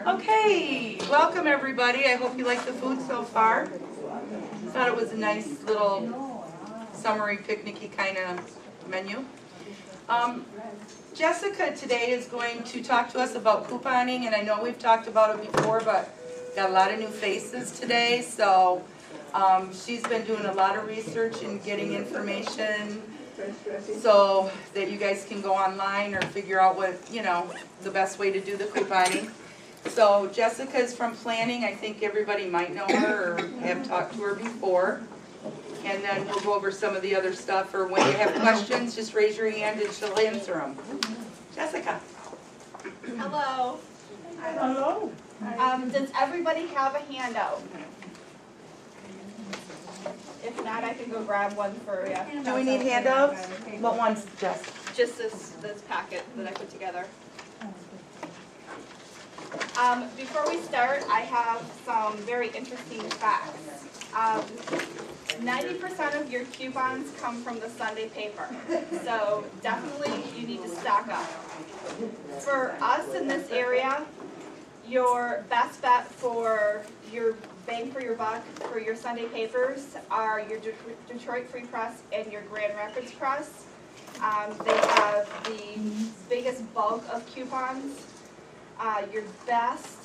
Okay, welcome everybody. I hope you like the food so far. Thought it was a nice little summery picnicky kind of menu. Jessica today is going to talk to us about couponing, and I know we've talked about it before, but got a lot of new faces today, so she's been doing a lot of research and getting information so that you guys can go online or figure out what, you know, the best way to do the couponing. So Jessica's from planning. I think everybody might know her or have talked to her before. And then we'll go over some of the other stuff, or when you have questions, just raise your hand and she'll answer them. Jessica. Hello. Hello. Does everybody have a handout? If not, I can go grab one for you. Do we need handouts? What ones, Jess? Just this packet that I put together. Before we start, I have some very interesting facts. 90% of your coupons come from the Sunday paper, so definitely you need to stock up. For us in this area, your best bet for your bang for your buck for your Sunday papers are your Detroit Free Press and your Grand Rapids Press. They have the biggest bulk of coupons. Your best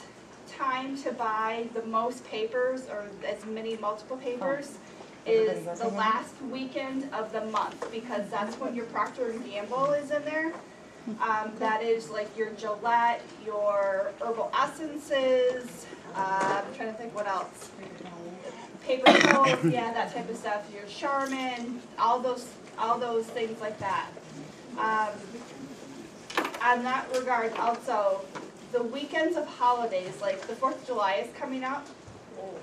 time to buy the most papers, or as many multiple papers, is the last weekend of the month, because that's when your Procter & Gamble is in there. That is like your Gillette, your Herbal Essences, I'm trying to think what else. Paper soap, yeah, that type of stuff. Your Charmin, all those things like that. On that regard, also, the weekends of holidays, like the 4th of July is coming up.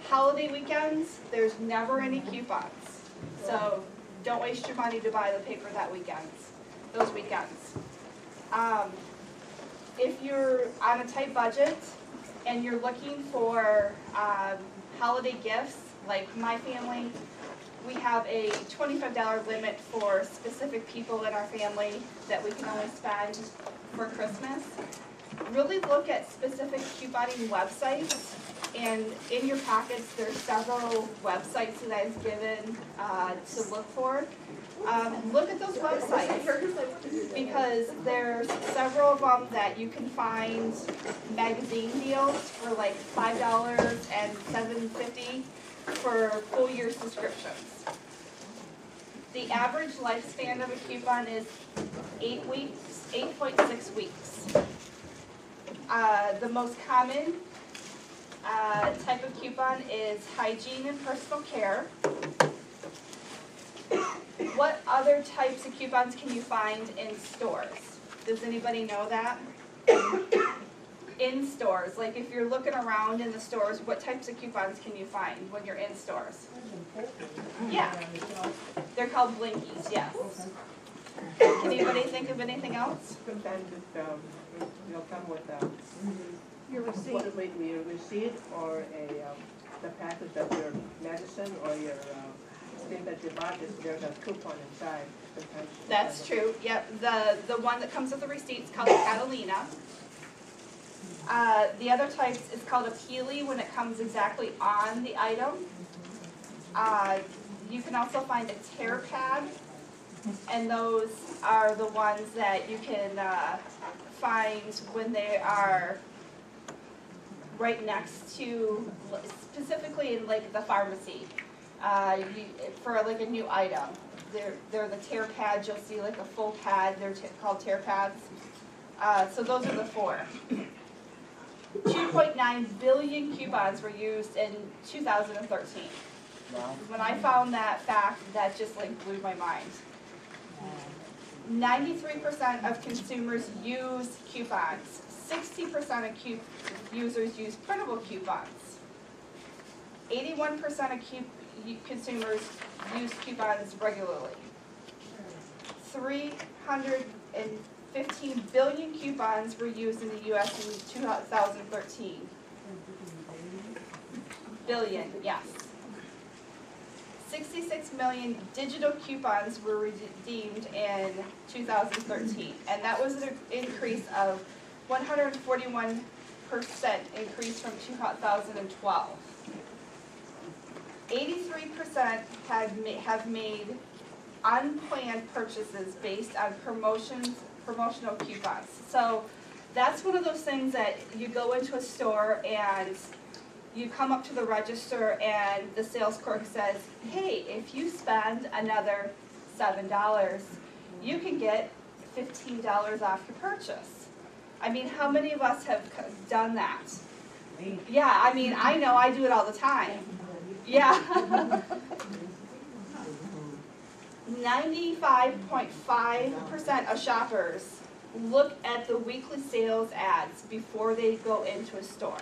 Holiday weekends, there's never any coupons. So don't waste your money to buy the paper those weekends. If you're on a tight budget and you're looking for holiday gifts, like my family, we have a $25 limit for specific people in our family that we can only spend for Christmas. Really look at specific couponing websites, and in your packets there's several websites that I've given to look for. Look at those websites, because there's several of them that you can find magazine deals for like $5 and $7.50 for full year subscriptions. The average lifespan of a coupon is 8.6 weeks. The most common type of coupon is hygiene and personal care. What other types of coupons can you find in stores? Does anybody know that? In stores, like if you're looking around in the stores, what types of coupons can you find when you're in stores? Yeah, they're called blinkies, yes. Can anybody think of anything else? Sometimes they'll come with Your receipt. your receipt or the package of your medicine or your thing that you bought. There's a coupon inside. Sometimes That's true. Yep. The one that comes with the receipt is called a Catalina. The other type is called a Peely when it comes exactly on the item. You can also find a tear pad, and those are the ones that you can find when they are right next to, specifically in like the pharmacy, for like a new item. They're the tear pads. You'll see like a full pad. They're called tear pads. So those are the 4. 2.9 billion coupons were used in 2013. When I found that fact, that just like blew my mind. 93% of consumers use coupons. 60% of users use printable coupons. 81% of consumers use coupons regularly. 315 billion coupons were used in the U.S. in 2013. Billion, yes. 66 million digital coupons were redeemed in 2013, and that was an increase of 141 increase from 2012. 83% have made unplanned purchases based on promotional coupons. So that's one of those things that you go into a store and you come up to the register and the sales clerk says, hey, if you spend another $7, you can get $15 off your purchase. I mean, how many of us have done that? Yeah, I mean, I know I do it all the time. Yeah. 95.5% of shoppers look at the weekly sales ads before they go into a store.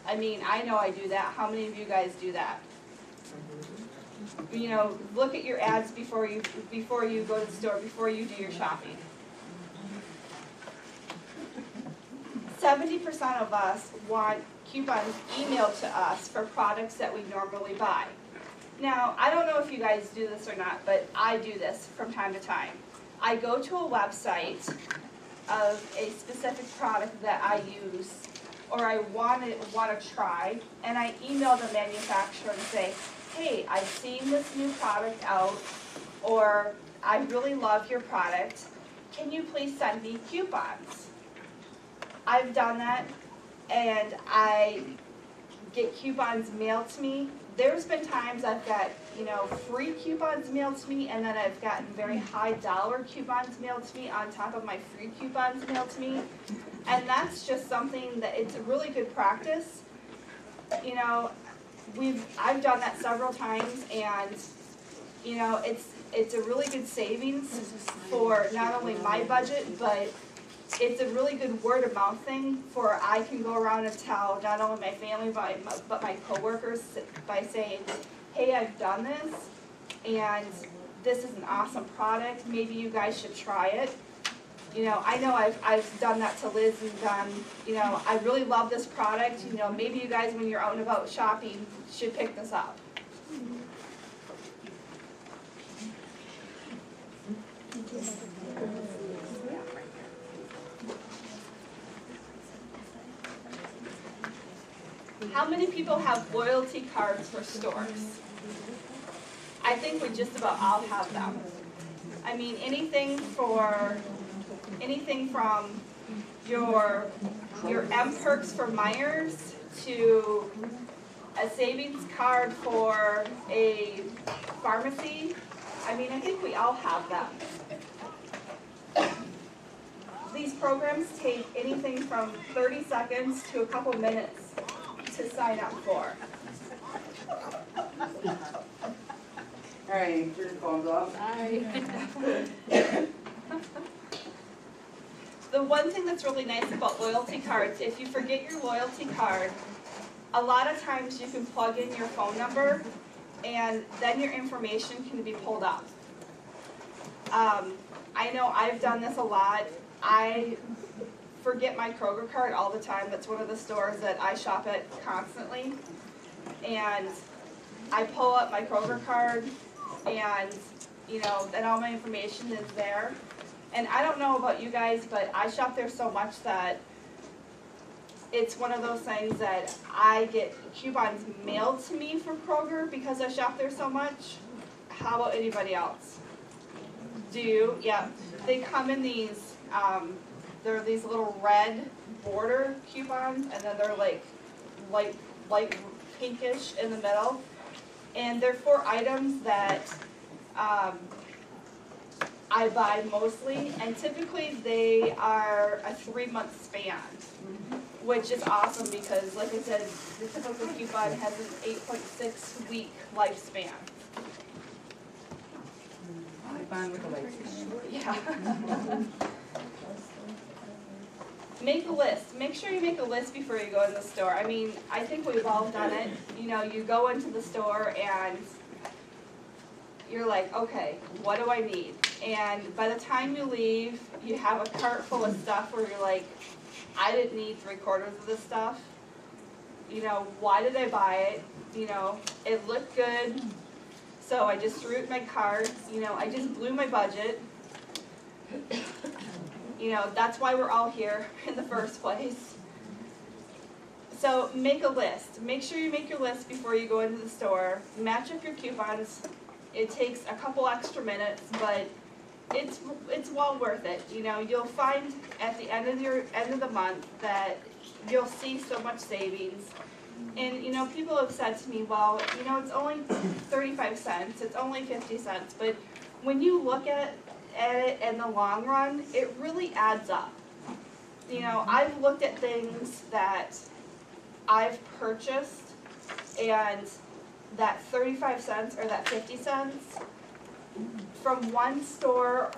I mean, I know I do that. How many of you guys do that? You know, look at your ads before you go to the store, before you do your shopping. 70% of us want coupons emailed to us for products that we normally buy. Now, I don't know if you guys do this or not, but I do this from time to time. I go to a website of a specific product that I use or I want to try, and I email the manufacturer and say, hey, I've seen this new product out, or I really love your product. Can you please send me coupons? I've done that, and I get coupons mailed to me. There's been times I've got, you know, free coupons mailed to me, and then I've gotten very high dollar coupons mailed to me on top of my free coupons mailed to me. And that's just something that it's a really good practice. You know, I've done that several times, and you know, it's a really good savings for not only my budget, but it's a really good word of mouth thing for I can go around and tell not only my family but my coworkers by saying, hey, I've done this and this is an awesome product. Maybe you guys should try it. You know I've done that to Liz and done, you know, I really love this product. You know, maybe you guys when you're out and about shopping should pick this up. How many people have loyalty cards for stores? I think we just about all have them. I mean, anything from your M-Perks for Myers to a savings card for a pharmacy. I mean, I think we all have them. These programs take anything from 30 seconds to a couple minutes to sign up for. All right, turn your phones off. The one thing that's really nice about loyalty cards, if you forget your loyalty card, a lot of times you can plug in your phone number and then your information can be pulled up. I know I've done this a lot. I forget my Kroger card all the time. That's one of the stores that I shop at constantly. And I pull up my Kroger card and, you know, then all my information is there. And I don't know about you guys, but I shop there so much that it's one of those things that I get coupons mailed to me from Kroger because I shop there so much. How about anybody else? Do you? Yeah. They come in these, they're these little red border coupons, and then they're like light pinkish in the middle. And they're for items that I buy mostly, and typically they are a 3-month span, which is awesome because, like I said, the typical coupon has an 8.6 week lifespan. Yeah. Make a list. Make sure you make a list before you go in the store. I mean, I think we've all done it. You know, you go into the store and you're like, okay, what do I need? And by the time you leave, you have a cart full of stuff where you're like, I didn't need 3/4 of this stuff. You know, why did I buy it? You know, it looked good, so I just threw it in my cart. You know, I just blew my budget. You know, that's why we're all here in the first place. So make a list. Make sure you make your list before you go into the store. Match up your coupons. It takes a couple extra minutes, but it's well worth it. You know, you'll find at the end of the month that you'll see so much savings. And you know, people have said to me, well, you know, it's only 35 cents, it's only 50 cents, but when you look at it in the long run, it really adds up. You know, I've looked at things that I've purchased, and that 35 cents or that 50 cents from one store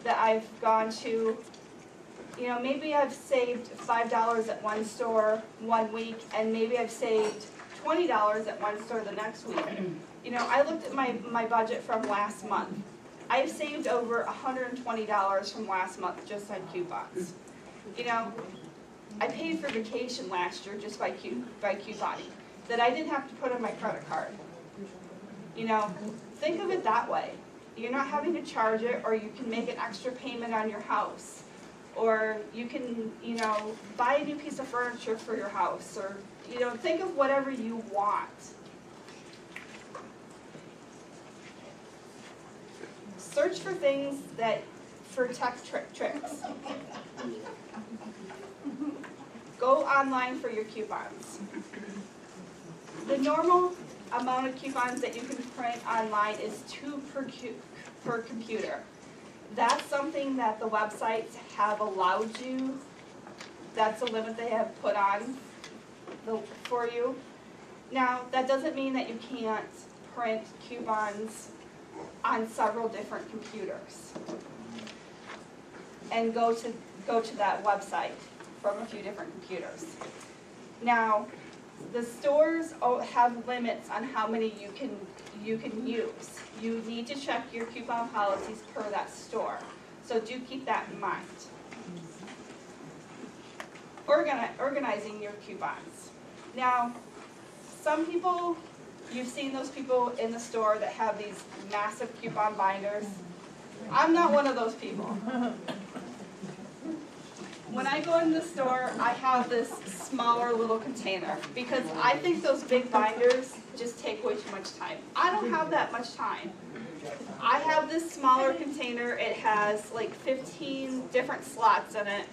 that I've gone to, you know, maybe I've saved $5 at one store one week, and maybe I've saved $20 at one store the next week. You know, I looked at my budget from last month. I've saved over $120 from last month just on coupons. You know, I paid for vacation last year just by couponing that I didn't have to put on my credit card. You know, think of it that way. You're not having to charge it, or you can make an extra payment on your house, or you can, you know, buy a new piece of furniture for your house, or, you know, think of whatever you want. Search for things for tech tricks. Go online for your coupons. The normal amount of coupons that you can print online is 2 per computer. That's something that the websites have allowed you. That's a limit they have put on for you. Now, that doesn't mean that you can't print coupons on several different computers and go to that website from a few different computers. Now, the stores have limits on how many you can use. You need to check your coupon policies per that store. So do keep that in mind. Organizing your coupons. Now, some people, you've seen those people in the store that have these massive coupon binders. I'm not one of those people. When I go in the store, I have this smaller little container because I think those big binders just take way too much time. I don't have that much time. I have this smaller container. It has like 15 different slots in it.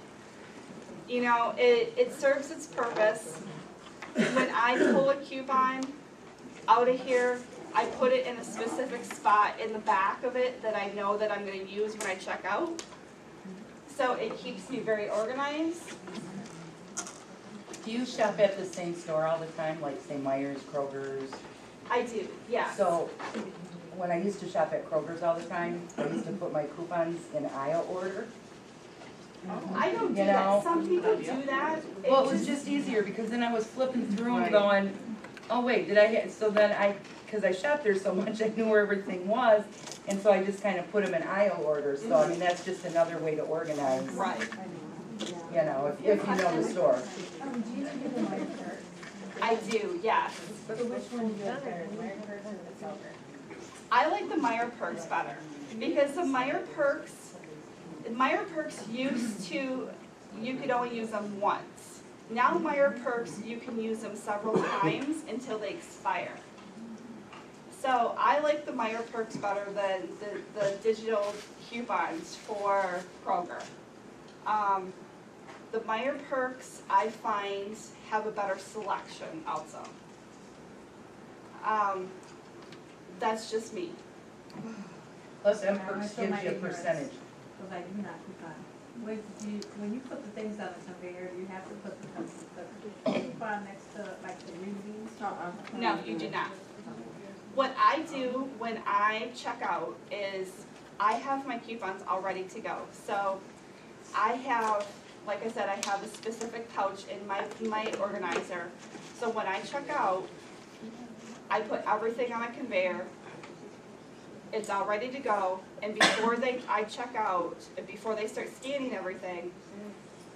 You know, it serves its purpose. When I pull a coupon out of here, I put it in a specific spot in the back of it that I know that I'm going to use when I check out. So it keeps me very organized. Do you shop at the same store all the time, like say Myers, Kroger's? I do, yeah. So when I used to shop at Kroger's all the time, I used to put my coupons in aisle order. I don't do that. Some people do that. Well, it was just easier because then I was flipping through and going, oh wait, did I hit? So then because I shopped there so much, I knew where everything was. And so I just kind of put them in aisle order. So I mean, that's just another way to organize. Right. You know, if you know the store. Do you do the Meyer Perks? I do, yes. So which one do you like better, the Meyer Perks or the Silver? I like the Meyer Perks better because the Meyer Perks used to, you could only use them once. Now Meyer Perks, you can use them several times until they expire. So I like the Meyer Perks better than the digital coupons for Kroger. The Meyer Perks, I find, have a better selection also. That's just me. Plus M-Perks gives you a percentage. Because I do not coupon. When you put the things on the conveyor, do you have to put the coupon next to like the green beans? No, you do not. What I do when I check out is I have my coupons all ready to go. So I have, like I said, I have a specific pouch in my organizer. So when I check out, I put everything on a conveyor. It's all ready to go. And before I check out, and before they start scanning everything,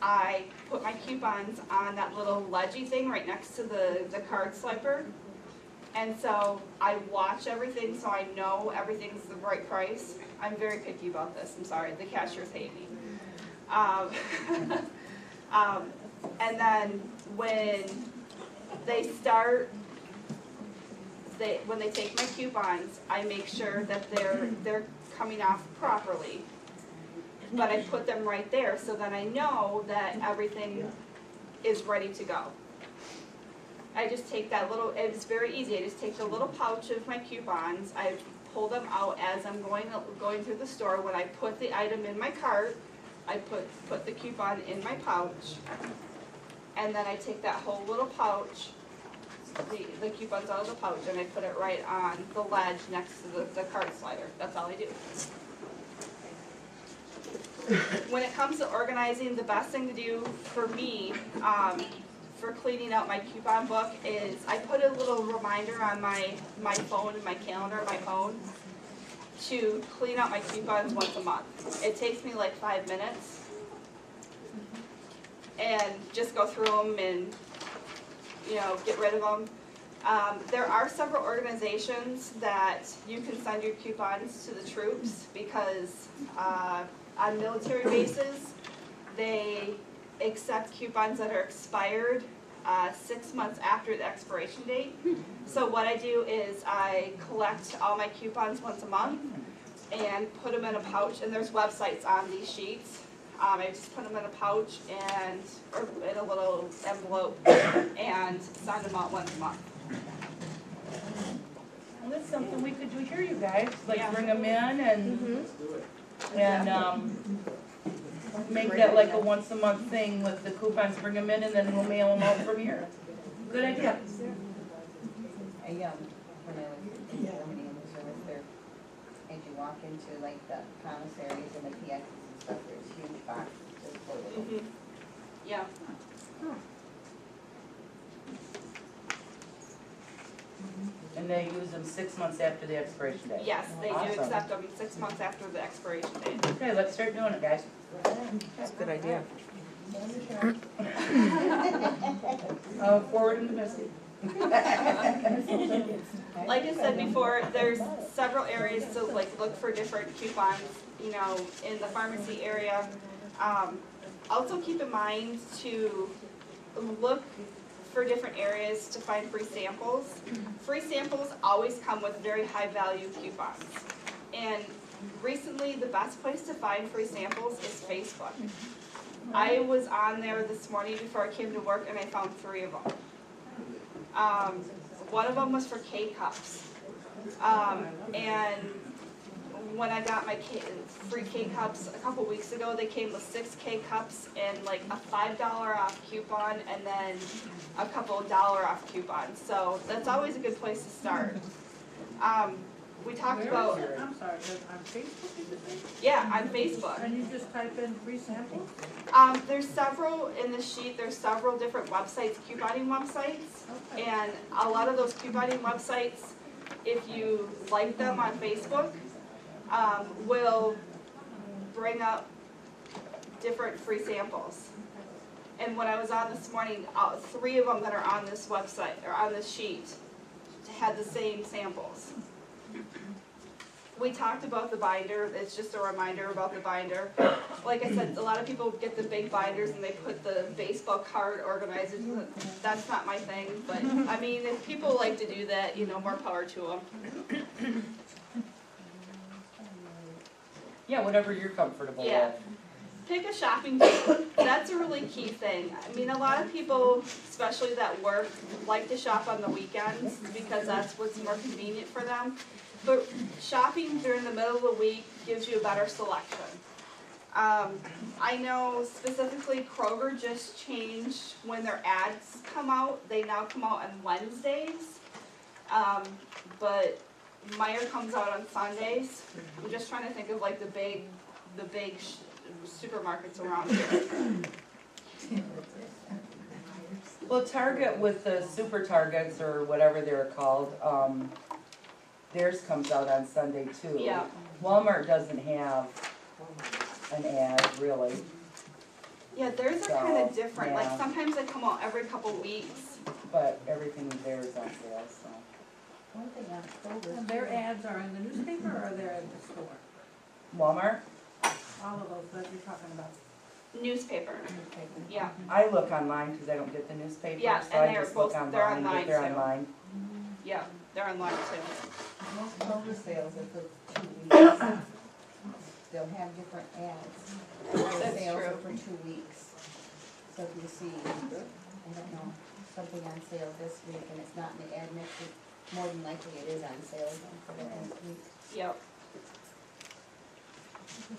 I put my coupons on that little ledgy thing right next to the card swiper. And so I watch everything so I know everything's the right price. I'm very picky about this, I'm sorry, the cashiers hate me. And then when they when they take my coupons, I make sure that they're coming off properly. But I put them right there so that I know that everything is ready to go. I just take that little, it's very easy, I just take the little pouch of my coupons, I pull them out as I'm going through the store. When I put the item in my cart, I put the coupon in my pouch, and then I take that whole little pouch, the coupons out of the pouch, and I put it right on the ledge next to the cart slider. That's all I do. When it comes to organizing, the best thing to do for me, for cleaning out my coupon book is I put a little reminder on my phone and my calendar on my phone to clean out my coupons once a month. It takes me like 5 minutes. And just go through them and, get rid of them. There are several organizations that you can send your coupons to the troops because on military bases, they accept coupons that are expired 6 months after the expiration date. So what I do is I collect all my coupons once a month and put them in a pouch, and there's websites on these sheets. I just put them in a pouch or in a little envelope and send them out once a month. Well, that's something we could do here, you guys, like Yeah. bring them in and make that like a once a month thing with the coupons, bring them in and then we'll mail them out from here. Good idea. When I was in Germany in the service there, as you walk into like the commissaries and the PXs and stuff, there's huge boxes just full of them. Yeah. And they use them 6 months after the expiration date. Yes, they do Awesome. accept them 6 months after the expiration date. Okay, let's start doing it, guys. That's a good idea. Forward in the message. Like I said before, there's several areas to look for different coupons, in the pharmacy area. Also keep in mind to look for different areas to find free samples. Free samples always come with very high value coupons. And recently, the best place to find free samples is Facebook. I was on there this morning before I came to work and I found 3 of them. One of them was for K-Cups. And when I got my free K-Cups a couple weeks ago, they came with 6 K-Cups and like a $5 off coupon and then a couple $1 off coupons. So that's always a good place to start. We talked about, I'm sorry, on Facebook, did you say? yeah, on Facebook. And you just type in free samples? There's several in the sheet, there's several different websites, couponing websites. Okay. And a lot of those couponing websites, if you like them on Facebook, will bring up different free samples. And when I was on this morning, 3 of them that are on this website, or on this sheet, had the same samples. We talked about the binder, it's just a reminder about the binder. Like I said, a lot of people get the big binders and they put the baseball card organizers. That's not my thing, but I mean, if people like to do that, more power to them. Yeah, whatever you're comfortable Yeah. with. Pick a shopping day. That's a really key thing. I mean, a lot of people, especially that work, like to shop on the weekends because that's what's more convenient for them. But shopping during the middle of the week gives you a better selection. I know specifically Kroger just changed when their ads come out. They now come out on Wednesdays. But Meijer comes out on Sundays. I'm just trying to think of like the big supermarkets around here. Well, Target with the super Targets or whatever they're called, theirs comes out on Sunday too. Yeah. Walmart doesn't have an ad really. Yeah, theirs are So, kind of different. Like yeah. sometimes they come out every couple weeks. But everything there is on sale, so. One thing on Kroger. And their ads are in the newspaper or they're in the store? Walmart? All of those that you're talking about? Newspaper, yeah, I look online because I don't get the newspaper, Yeah, so and I they're just look both- they're online, online but they're too. online. yeah, they're online too. Most Kroger sales are for 2 weeks. They'll have different ads. Their That's sales are true. for 2 weeks. So if you see, I don't know, something on sale this week and it's not in the ad next week, more than likely it is on sale then for the next week. Yep.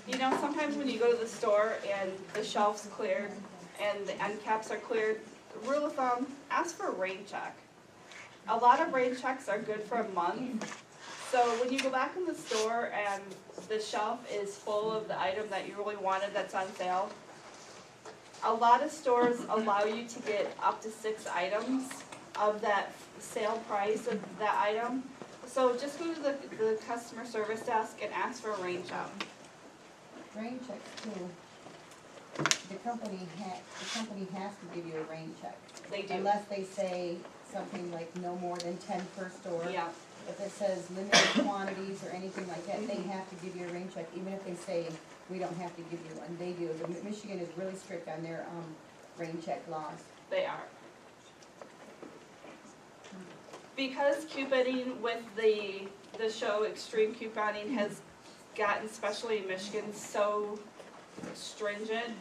You know, sometimes when you go to the store and the shelf's cleared and the end caps are cleared, rule of thumb, ask for a rain check. A lot of rain checks are good for a month. So when you go back in the store and the shelf is full of the item that you really wanted that's on sale, a lot of stores allow you to get up to 6 items of that sale price of that item. So just go to the customer service desk and ask for a rain check. Rain checks too. The company has to give you a rain check. They do. Unless they say something like no more than 10 per store. Yeah, If it says limited quantities or anything like that, they have to give you a rain check, even if they say, we don't have to give you one, they do. Michigan is really strict on their, rain check laws. they are. Because couponing with the show Extreme Couponing has gotten, especially in Michigan, so stringent.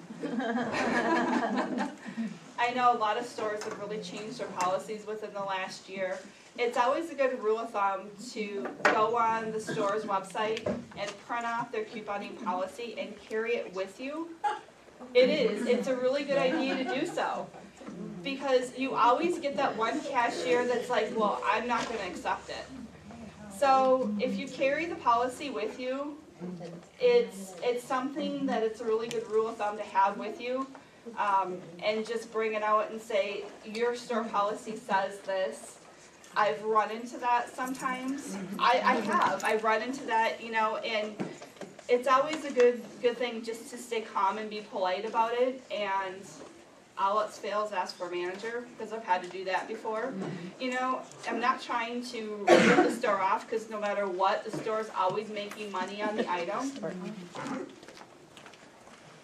I know a lot of stores have really changed their policies within the last year. It's always a good rule of thumb to go on the store's website and print off their couponing policy and carry it with you. It is, it's a really good idea to do so. Because you always get that one cashier that's like, well, I'm not gonna accept it. So if you carry the policy with you, it's something that it's a really good rule of thumb to have with you. And just bring it out and say, your store policy says this. I've run into that sometimes. I've run into that, you know, and it's always a good thing just to stay calm and be polite about it, and all else fails, ask for a manager, because I've had to do that before. You know, I'm not trying to rip the store off, because no matter what, the store's always making money on the item.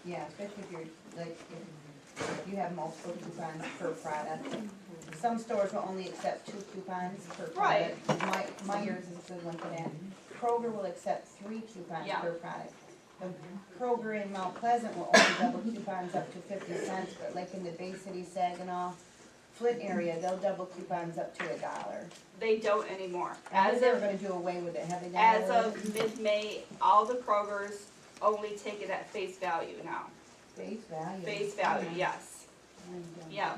Yeah, especially if you're, like, if you have multiple coupons per product. Some stores will only accept 2 coupons per Right. product. Myers is a good one for that. Kroger will accept 3 coupons Yeah. per product. The Kroger in Mount Pleasant will only double coupons up to 50 cents, but like in the Bay City, Saginaw, Flint area, they'll double coupons up to $1. They don't anymore. As they were gonna do away with it, have they done As away with it? of mid-May, all the Krogers only take it at face value now. Face value. Face value, yes. Yeah.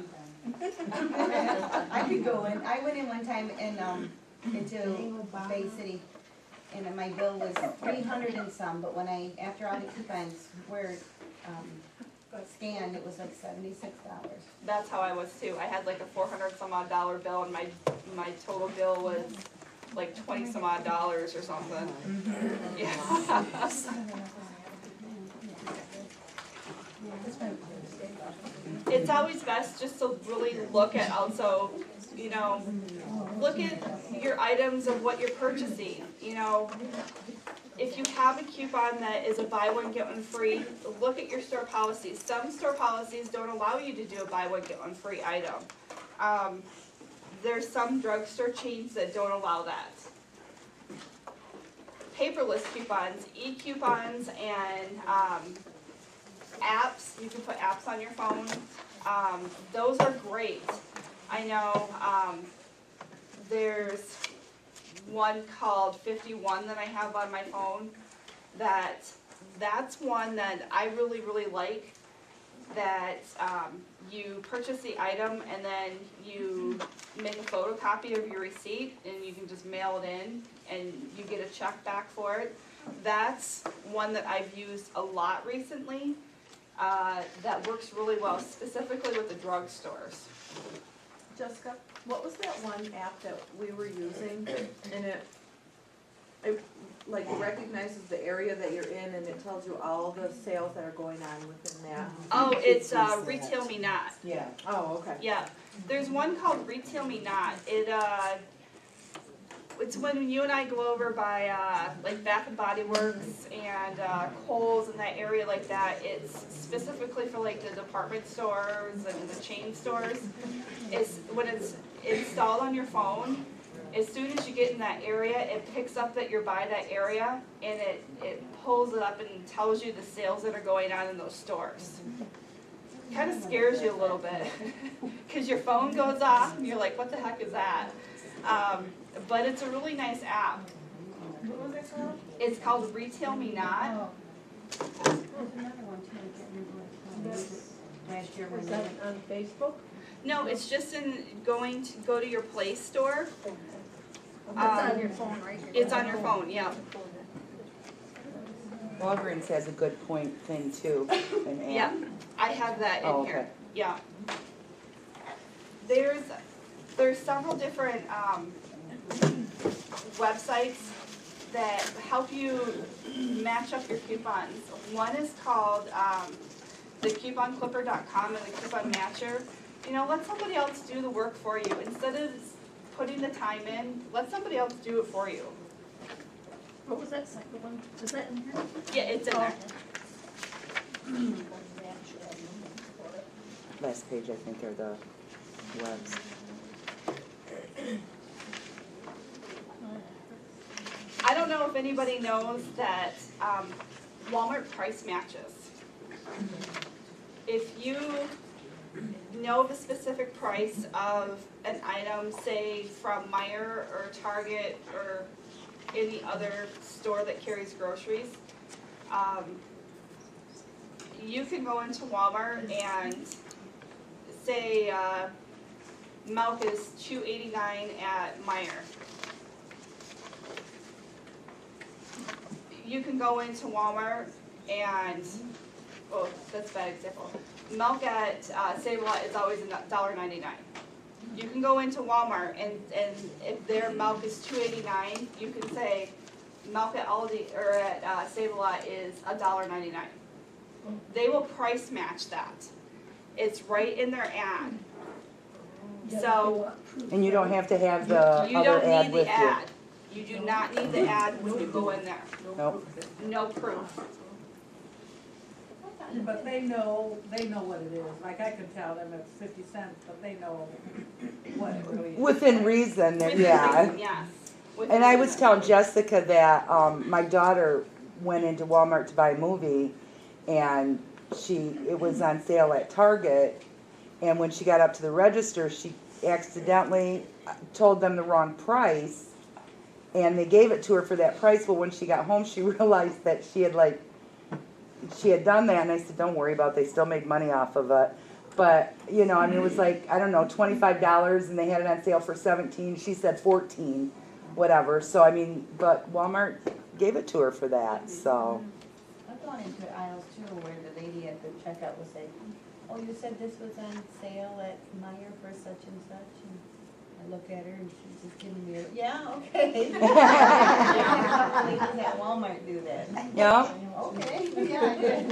I could go in, I went in one time and, into Bay City, and my bill was 300 and some, but when after all the coupons were, scanned, it was like $76. That's how I was too. I had like a 400 some odd dollar bill, and my total bill was like 20 some odd dollars or something. Yeah. It's always best just to really look at also, you know, look at your items of what you're purchasing, you know. If you have a coupon that is a buy one, get one free, look at your store policies. Some store policies don't allow you to do a buy one, get one free item. There's some drugstore chains that don't allow that. Paperless coupons, e-coupons, and apps, you can put apps on your phone. Those are great. I know there's one called 51 that I have on my phone. That's one that I really, really like. That you purchase the item and then you make a photocopy of your receipt and you can just mail it in and you get a check back for it. That's one that I've used a lot recently. That works really well, specifically with the drugstores. Jessica, what was that one app that we were using, and it like recognizes the area that you're in, and it tells you all the sales that are going on within that? Oh, it's RetailMeNot. Yeah. Oh, okay. Yeah, there's one called RetailMeNot. it's when you and I go over by, like Bath and Body Works and, Kohl's and that area like that. It's specifically for like the department stores and the chain stores. It's, when it's installed on your phone, as soon as you get in that area, it picks up that you're by that area, and it pulls it up and tells you the sales that are going on in those stores. Kind of scares you a little bit, because your phone goes off, and you're like, what the heck is that? But it's a really nice app. What was it called? It's called RetailMeNot. There's another one too, I can't remember what it's called. Last year when Is we that went. on Facebook? No, it's just in going to go to your Play Store. It's on your phone, right? It's on your phone, yeah. Walgreens has a good point thing too, an app. Yeah, I have that Oh, in here, okay. yeah. There's several different, websites that help you match up your coupons. One is called, thecouponclipper.com and the Coupon Matcher. You know, let somebody else do the work for you. Instead of putting the time in, let somebody else do it for you. What was that second one? Is that in here? Yeah, it's in there. Last page, I think, are the webs. I don't know if anybody knows that Walmart price matches. If you know the specific price of an item, say from Meijer or Target or any other store that carries groceries, you can go into Walmart and say milk is $2.89 at Meijer. You can go into Walmart and, oh, that's a bad example. Milk at Save-A-Lot is always $1.99. You can go into Walmart and if their milk is $2.89, you can say milk at Aldi or at Save-A-Lot is $1.99. They will price match that. It's right in their ad. So And you don't have to have the you other don't ad need with the you. ad. You do not need the ad when you go in there. Nope. No proof. But they know what it is, like I could tell them it's 50 cents, but they know what it really is. Within reason, Within yeah. reason, yes. Within And I was reason. telling Jessica that my daughter went into Walmart to buy a movie, and it was on sale at Target, and when she got up to the register, she accidentally told them the wrong price, and they gave it to her for that price. Well, when she got home, she realized that she had done that, and I said, don't worry about it, they still made money off of it. But, you know, I mean, it was like, I don't know, $25, and they had it on sale for $17, she said $14, whatever. So, I mean, but Walmart gave it to her for that, so. I've gone into aisles too where the lady at the checkout will say, oh, you said this was on sale at Meijer for such and such, and I look at her and she's just giving me a, yeah, okay. Yeah, ladies at Walmart do that. Yeah. Okay, yeah, I did.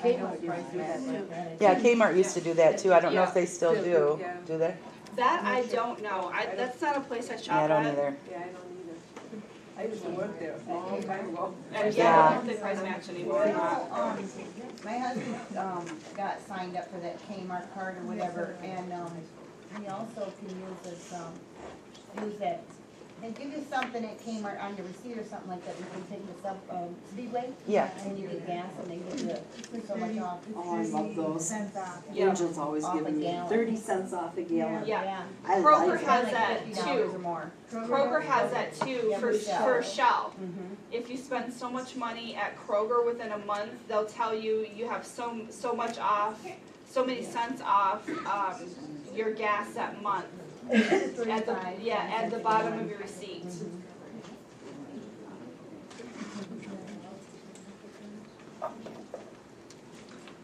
Kmart used to do that too. Yeah, Kmart used to do that too, I don't know if they still Still do, do, yeah. do they? That I don't know. That's not a place I Yeah, shop I at. don't either. Yeah, I don't either. I used to work there a long time ago. And Yeah. I don't know if they price match anymore or You not. know, my husband, got signed up for that Kmart card or whatever, and, he also can use that, they give you something at Kmart on your receipt or something like that, you can take this up, Speedway. Yeah. And you get gas and they give you so much off. Oh, I love those. Yeah. Angel's always Off a giving me gallon. 30 cents off a gallon. Yeah. I Kroger like has it. that $50 or too. more. Kroger has that too Yeah, for for Shell. for Shell. Mhm. If you spend so much money at Kroger within a month, they'll tell you you have so much off, so many cents off your gas that month. At the bottom of your receipt.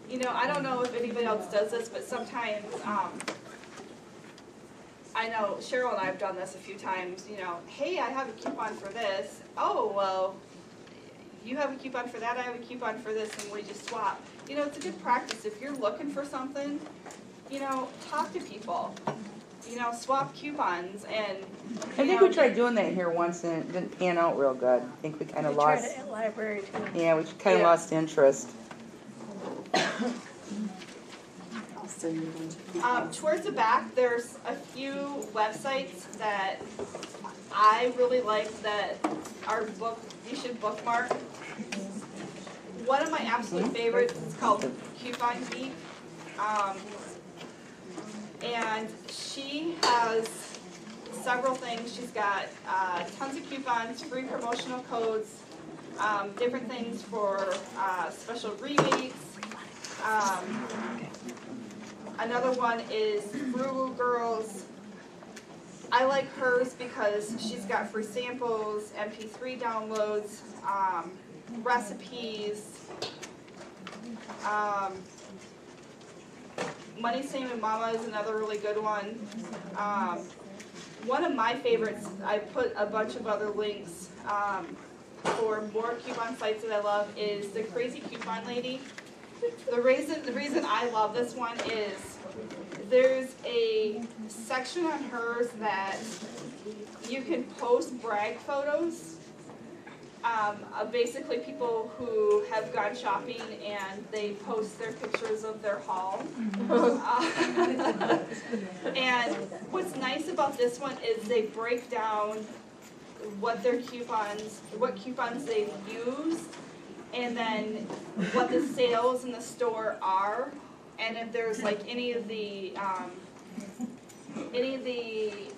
You know, I don't know if anybody else does this, but sometimes, I know Cheryl and I have done this a few times, you know, hey, I have a coupon for this. Oh, well, you have a coupon for that, I have a coupon for this, and we just swap. You know, it's a good practice. If you're looking for something, you know, talk to people. swap coupons and. I think we tried doing that here once and it didn't pan out real good. I think we kinda We tried lost, it at library too. yeah, we kinda Yeah. lost interest. I'll send you a bunch of people. Towards the back, there's a few websites that I really like that you should bookmark. One of my absolute favorites is called Coupon Geek. And she has several things. She's got tons of coupons, free promotional codes, different things for special rebates. Another one is Brew Girls. I like hers because she's got free samples, MP3 downloads, recipes, Money Saving Mama is another really good one. One of my favorites, I put a bunch of other links for more coupon sites that I love, is the Crazy Coupon Lady. The reason I love this one is there's a section on hers that you can post brag photos of basically people who have gone shopping and they post their pictures of their haul. And what's nice about this one is they break down what coupons they've used, and then what the sales in the store are, and if there's like any of the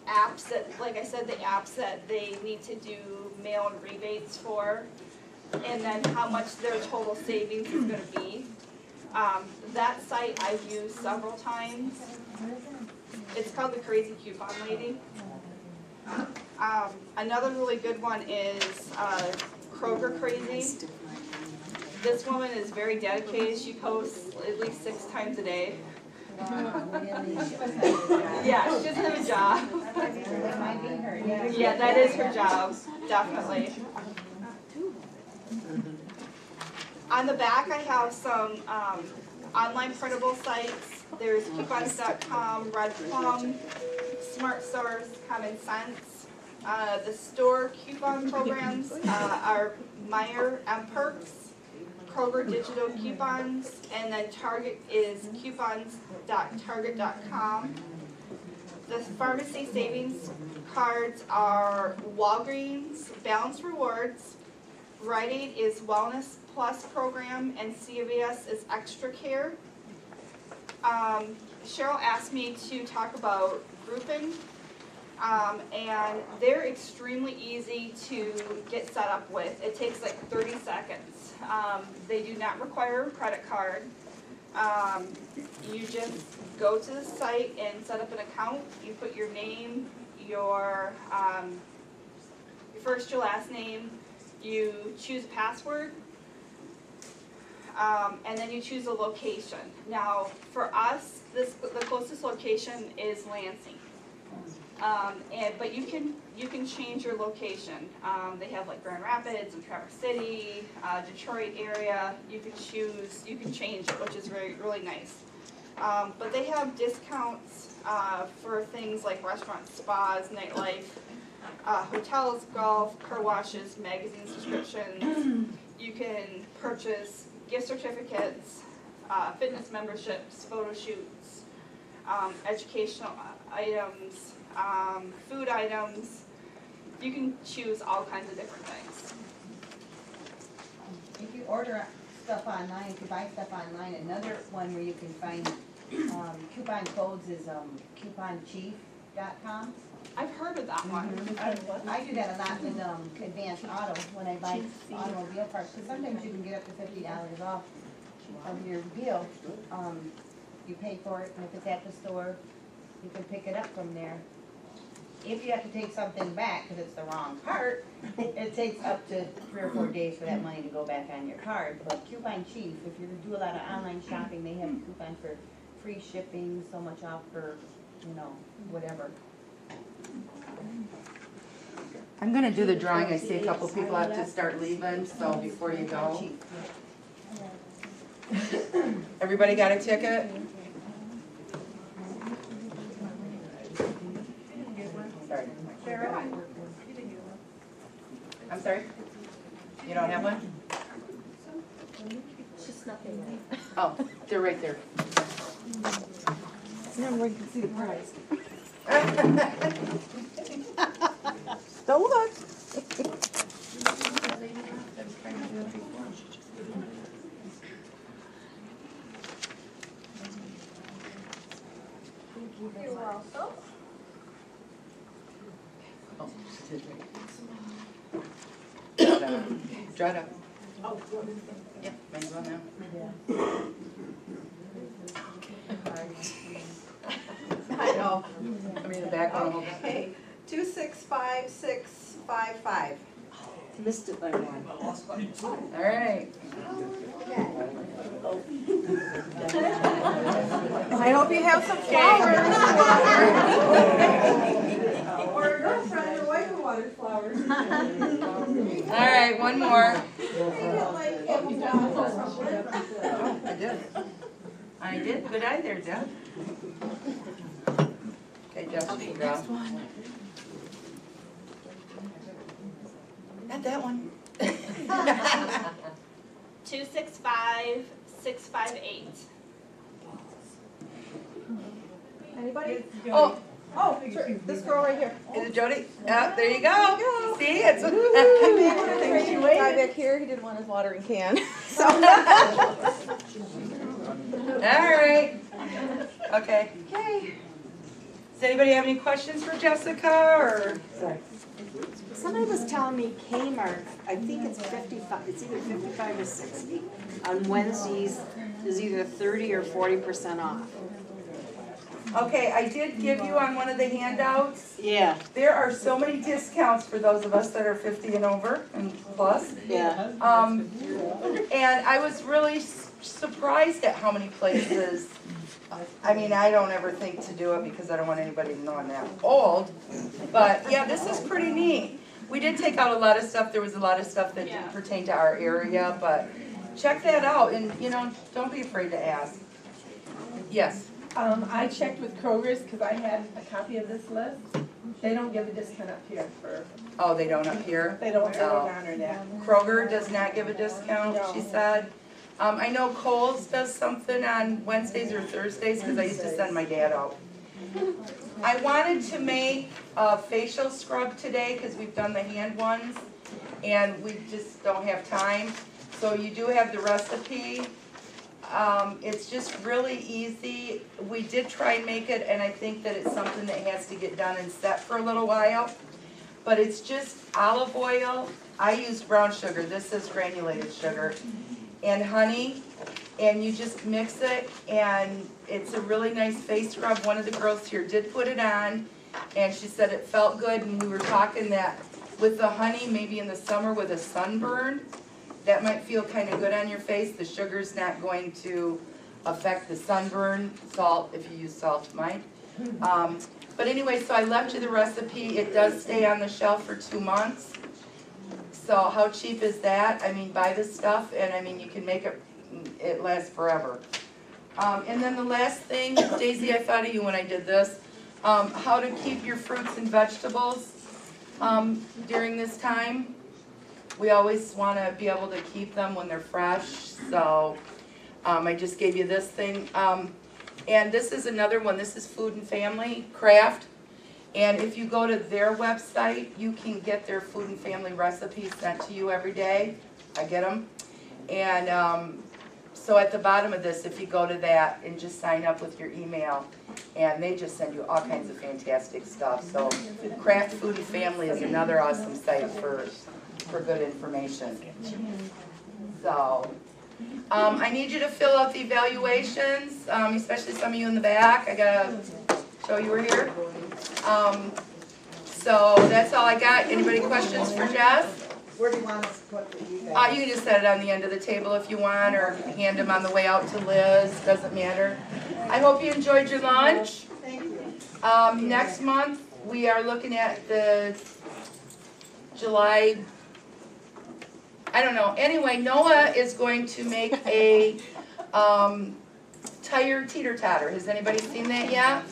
apps that, like I said, the apps that they need to do mail and rebates for, and then how much their total savings is going to be. That site I've used several times. It's called the Crazy Coupon Lady. Another really good one is Kroger Crazy. This woman is very dedicated. She posts at least 6 times a day. Yeah, she doesn't have a job. That might be her, yeah. Yeah, that is her job, definitely. On the back, I have some online printable sites. There's coupons.com, Red Plum, Smart Source, Common Sense. The store coupon programs are Meyer and Perks, Kroger Digital Coupons, and then Target is coupons.target.com. The pharmacy savings cards are Walgreens, Balance Rewards, Rite Aid is Wellness Plus program, and CVS is Extra Care. Cheryl asked me to talk about grouping, and they're extremely easy to get set up with. It takes like 30 seconds. They do not require a credit card. You just go to the site and set up an account. You put your name, your first, your last name. You choose a password, and then you choose a location. Now, for us, the closest location is Lansing. But you can change your location. They have like Grand Rapids and Traverse City, Detroit area. You can change it, which is really nice. But they have discounts for things like restaurants, spas, nightlife, hotels, golf, car washes, magazine subscriptions. You can purchase gift certificates, fitness memberships, photo shoots, educational items, food items. You can choose all kinds of different things. If you order stuff online, if you buy stuff online, another one where you can find coupon codes is couponchief.com. I've heard of that one. I do that a lot with Advanced Auto when I buy automobile parts, because sometimes you can get up to $50 off of your bill. You pay for it, and if it's at the store, you can pick it up from there. If you have to take something back because it's the wrong part, it takes up to 3 or 4 days for that money to go back on your card. But Coupon Chief, if you do a lot of online shopping, they have a coupon for free shipping, so much off for, whatever. I'm gonna do the drawing. I see a couple people have to start leaving, so before you go. Everybody got a ticket? snuffing it. Oh, they're right there. Now we can see the prize. Don't look. You're welcome. Oh, she did right. Draw it up. Yeah, might as well now. I know. I mean, the back one. Okay, 265655. Missed it by one. All right. I hope you have some flowers. Or a girlfriend, your wife who waters flowers. All right, one more. I did. Good eye there, Deb. Okay, Deb, she draw. Not that one. 265658. Anybody? Oh, Oh, sure. This girl right here. is it Jody? Yeah, there you go. See, it's. Guy back here, he didn't want his watering can. So. All right. Okay. Does anybody have any questions for Jessica or? Somebody was telling me Kmart, I think it's 55, it's either 55 or 60. On Wednesdays is either 30 or 40% off. Okay, I did give you on one of the handouts. Yeah, There are so many discounts for those of us that are 50 and over and plus. yeah. And I was really surprised at how many places, I mean, I don't ever think to do it because I don't want anybody to know I'm that old. But yeah, this is pretty neat. We did take out a lot of stuff. There was a lot of stuff that didn't pertain to our area, but check that out and, you know, don't be afraid to ask. Yes. I checked with Kroger's because I had a copy of this list. They don't give a discount up here for, Oh, they don't up here? they don't Oh. honor that. Kroger does not give a discount, she said. I know Kohl's does something on Wednesdays or Thursdays, because I used to send my dad out. I wanted to make a facial scrub today, because we've done the hand ones, and we just don't have time. So you do have the recipe. It's just really easy. We did try and make it, and I think that it's something that has to get done and set for a little while. But it's just olive oil. I use brown sugar. This is granulated sugar. And honey. And you just mix it, and it's a really nice face scrub. One of the girls here did put it on, and she said it felt good. And we were talking that with the honey, maybe in the summer with a sunburn, that might feel kind of good on your face. The sugar's not going to affect the sunburn. Salt, if you use salt, might. But anyway, so I left you the recipe. It does stay on the shelf for 2 months. So how cheap is that? I mean, buy this stuff, and I mean, you can make it lasts forever. And then the last thing, Daisy, I thought of you when I did this. How to keep your fruits and vegetables during this time. We always want to be able to keep them when they're fresh, so I just gave you this thing. And this is another one. This is Food and Family Craft. And if you go to their website, you can get their Food and Family recipes sent to you every day. I get them. And so at the bottom of this, if you go to that and just sign up with your email, and they just send you all kinds of fantastic stuff. So Craft Food and Family is another awesome site for good information. So I need you to fill out the evaluations, especially some of you in the back. I gotta show you were here. So that's all I got. Anybody questions for Jess? Where do you want us to put the you guys? You can just set it on the end of the table if you want, or hand them on the way out to Liz, doesn't matter. I hope you enjoyed your lunch. Thank you. Next month, we are looking at the July, I don't know. Anyway, Noah is going to make a tire teeter-totter. Has anybody seen that yet?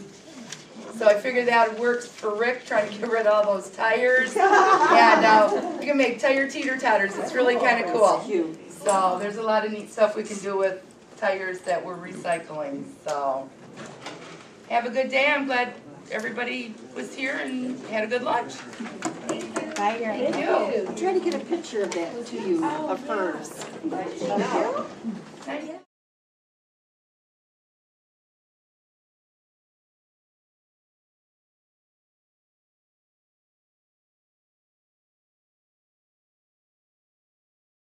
So I figured that works for Rick, trying to get rid of all those tires. And you can make tire teeter-totters. It's really kind of cool. Cute. So there's a lot of neat stuff we can do with tires that we're recycling, so. Have a good day, I'm glad everybody was here and had a good lunch. Bye. Thank you. I'm trying to get a picture of that to you, of hers. Nice.